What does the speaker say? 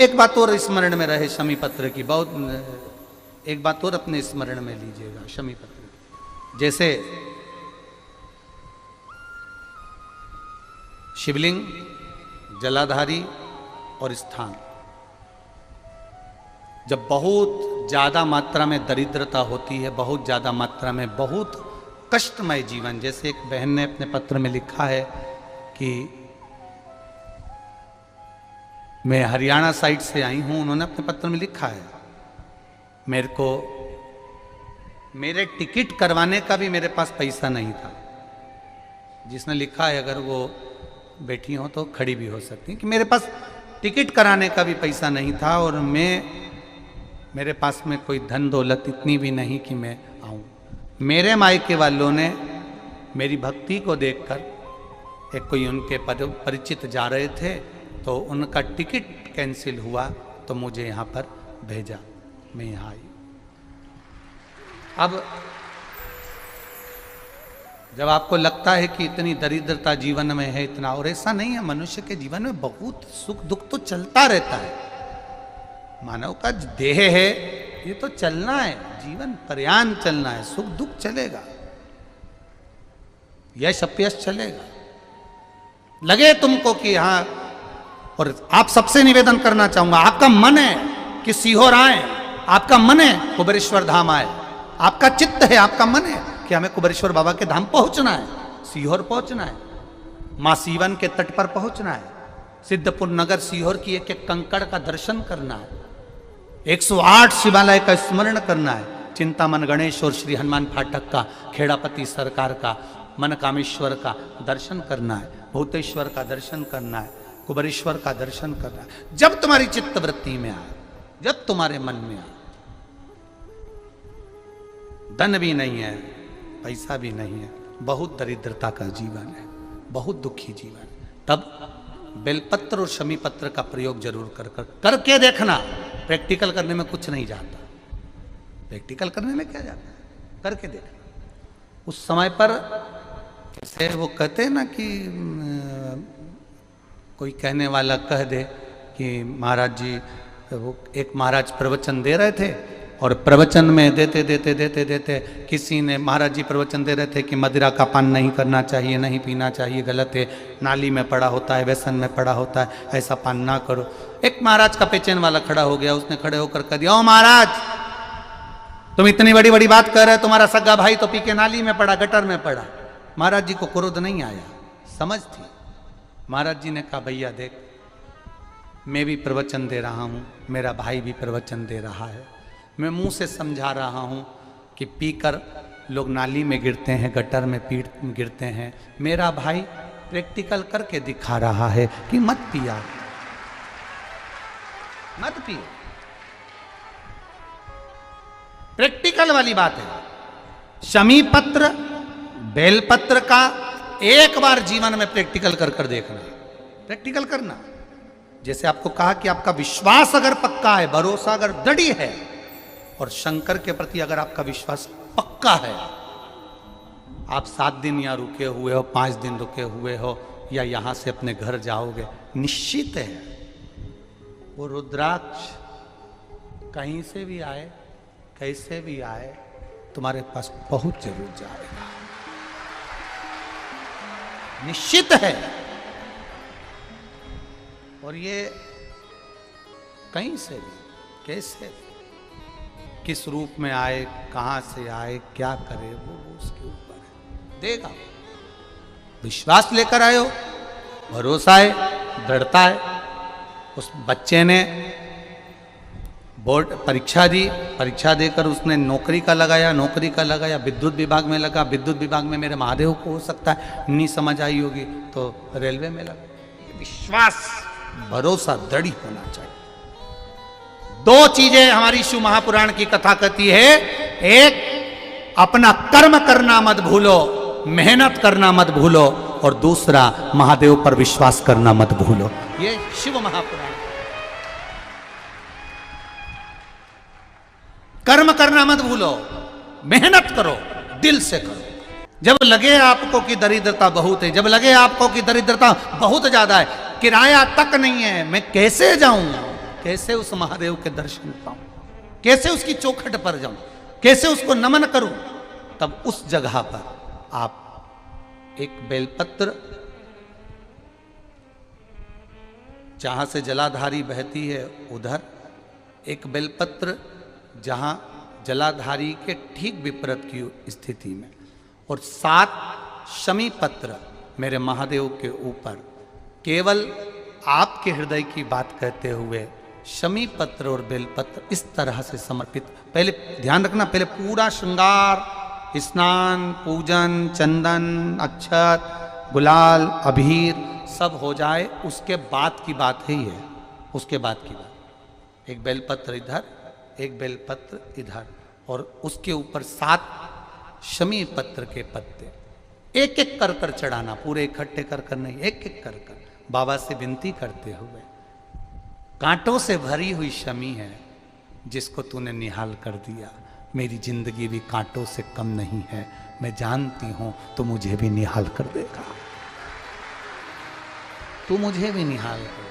एक बात और स्मरण में रहे शमी पत्र की, बहुत एक बात और अपने स्मरण में लीजिएगा शमी पत्र की। जैसे शिवलिंग, जलाधारी और स्थान, जब बहुत ज्यादा मात्रा में दरिद्रता होती है, बहुत ज्यादा मात्रा में बहुत कष्टमय जीवन, जैसे एक बहन ने अपने पत्र में लिखा है कि मैं हरियाणा साइड से आई हूं, उन्होंने अपने पत्र में लिखा है मेरे को मेरे टिकट करवाने का भी मेरे पास पैसा नहीं था। जिसने लिखा है अगर वो बैठी हो तो खड़ी भी हो सकती कि मेरे पास टिकट कराने का भी पैसा नहीं था और मेरे पास में कोई धन दौलत इतनी भी नहीं कि मैं आऊं। मेरे मायके वालों ने मेरी भक्ति को देखकर, एक कोई उनके परिचित जा रहे थे तो उनका टिकट कैंसिल हुआ तो मुझे यहाँ पर भेजा, मैं यहाँ आई। अब जब आपको लगता है कि इतनी दरिद्रता जीवन में है, इतना, और ऐसा नहीं है, मनुष्य के जीवन में बहुत सुख दुख तो चलता रहता है। मानव का देह है, ये तो चलना है, जीवन पर्यान चलना है, सुख दुख चलेगा, यश अपयश चलेगा। लगे तुमको कि हाँ, और आप सबसे निवेदन करना चाहूंगा, आपका मन है कि सीहोर आए, आपका मन है कुबेरेश्वर धाम आए, आपका चित्त है, आपका मन है कि हमें कुबेरेश्वर बाबा के धाम पहुंचना है, सीहोर पहुंचना है, मां सीवन के तट पर पहुंचना है, सिद्धपुर नगर सीहोर की एक एक कंकड़ का दर्शन करना है, 108 शिवालय का स्मरण करना है, चिंतामन गणेश और श्री हनुमान फाटक का, खेड़ापति सरकार का, मनकामेश्वर का दर्शन करना है, भूतेश्वर का दर्शन करना है, कुबेरेश्वर का दर्शन करना है। जब तुम्हारी चित्त वृत्ति में आए, जब तुम्हारे मन में आए, धन भी नहीं है, पैसा भी नहीं है, बहुत दरिद्रता का जीवन है, बहुत दुखी जीवन, तब बेलपत्र और शमी पत्र का प्रयोग जरूर करके देखना। प्रैक्टिकल करने में कुछ नहीं जाता, प्रैक्टिकल करने में क्या जाता है, करके देखना। उस समय पर जैसे वो कहते हैं ना कि कोई कहने वाला कह दे कि महाराज जी, वो एक महाराज प्रवचन दे रहे थे और प्रवचन में देते देते देते देते किसी ने, महाराज जी प्रवचन दे रहे थे कि मदिरा का पान नहीं करना चाहिए, नहीं पीना चाहिए, गलत है, नाली में पड़ा होता है, व्यसन में पड़ा होता है, ऐसा पान ना करो। एक महाराज का पेचेन वाला खड़ा हो गया, उसने खड़े होकर कह दिया, ओ महाराज तुम इतनी बड़ी बड़ी बात कर रहे हो, तुम्हारा सगा भाई तो पी के नाली में पड़ा, गटर में पड़ा। महाराज जी को क्रोध नहीं आया, समझ थी। महाराज जी ने कहा, भैया देख, मैं भी प्रवचन दे रहा हूँ, मेरा भाई भी प्रवचन दे रहा है, मैं मुंह से समझा रहा हूँ कि पीकर लोग नाली में गिरते हैं, गटर में गिरते हैं, मेरा भाई प्रैक्टिकल करके दिखा रहा है कि मत पिया, मत पियो। प्रैक्टिकल वाली बात है। शमी पत्र, बेलपत्र का एक बार जीवन में प्रैक्टिकल कर देखना, प्रैक्टिकल करना। जैसे आपको कहा कि आपका विश्वास अगर पक्का है, भरोसा अगर दृढ़ है, और शंकर के प्रति अगर आपका विश्वास पक्का है, आप 7 दिन यहाँ रुके हुए हो, 5 दिन रुके हुए हो, या यहां से अपने घर जाओगे, निश्चित है वो रुद्राक्ष कहीं से भी आए, कैसे भी आए, तुम्हारे पास बहुत जरूर जाएगा, निश्चित है। और ये कहीं से भी, कैसे भी, किस रूप में आए, कहां से आए, क्या करे, वो उसके ऊपर है, देगा। विश्वास लेकर आए हो, भरोसा है, दृढ़ता है। उस बच्चे ने बोर्ड परीक्षा दी, परीक्षा देकर उसने नौकरी का लगाया, विद्युत विभाग में लगा, विद्युत विभाग में मेरे महादेव को हो सकता है नहीं समझ आई होगी तो रेलवे में लगा। विश्वास, भरोसा दृढ़ होना चाहिए। 2 चीजें हमारी शिव महापुराण की कथा कहती है, एक अपना कर्म करना मत भूलो, मेहनत करना मत भूलो, और दूसरा महादेव पर विश्वास करना मत भूलो। ये शिव महापुराण। कर्म करना मत भूलो, मेहनत करो, दिल से करो। जब लगे आपको कि दरिद्रता बहुत है, जब लगे आपको कि दरिद्रता बहुत ज्यादा है, किराया तक नहीं है, मैं कैसे जाऊं, कैसे उस महादेव के दर्शन पाऊं, कैसे उसकी चौखट पर जाऊं, कैसे उसको नमन करूं। तब उस जगह पर आप एक बेलपत्र, जहां से जलाधारी बहती है उधर, एक बेलपत्र जहां जलाधारी के ठीक विपरीत की स्थिति में, और 7 शमी पत्र मेरे महादेव के ऊपर, केवल आपके हृदय की बात कहते हुए शमी पत्र और बेलपत्र इस तरह से समर्पित। पहले ध्यान रखना, पहले पूरा श्रृंगार, स्नान, पूजन, चंदन, अक्षत, गुलाल, अबीर सब हो जाए, उसके बाद की बात है ये, उसके बाद की बात। एक बेलपत्र इधर, एक बेलपत्र इधर, और उसके ऊपर 7 शमी पत्र के पत्ते एक एक कर कर चढ़ाना, पूरे इकट्ठे कर कर नहीं, एक एक कर कर बाबा से विनती करते हुए, कांटों से भरी हुई शमी है जिसको तूने निहाल कर दिया, मेरी जिंदगी भी कांटों से कम नहीं है, मैं जानती हूं तो मुझे भी निहाल कर देगा, तू मुझे भी निहाल कर